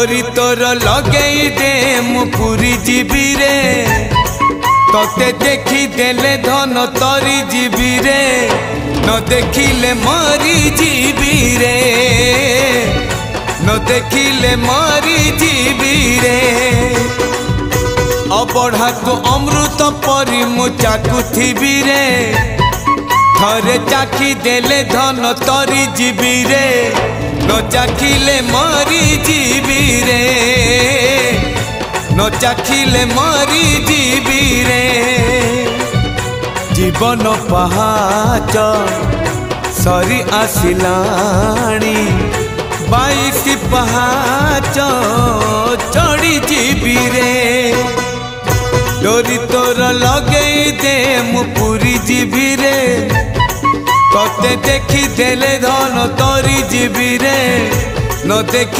डोरी तोर लगई दे मु पूरी जीवी रे तोते देखी देले धन तरी जीवी रे न देखिले मरी जीवी रे न देखिले मरी जीवी रे अबढ़ा को अमृत परी मु चाकुथिबी रे थरे चाखी देले धन तरी जीवी रे न चाखिले मरी जीवी रे न चाखिले मरी जीवी रे जीवन पहाच सरी आसिलाणी 22 पहाच चढ़ी जीवी रे डोरी तोर लगई दे मु पूरी जीवी रे तोते देखी देले धन तोरी जीवी रे न देखी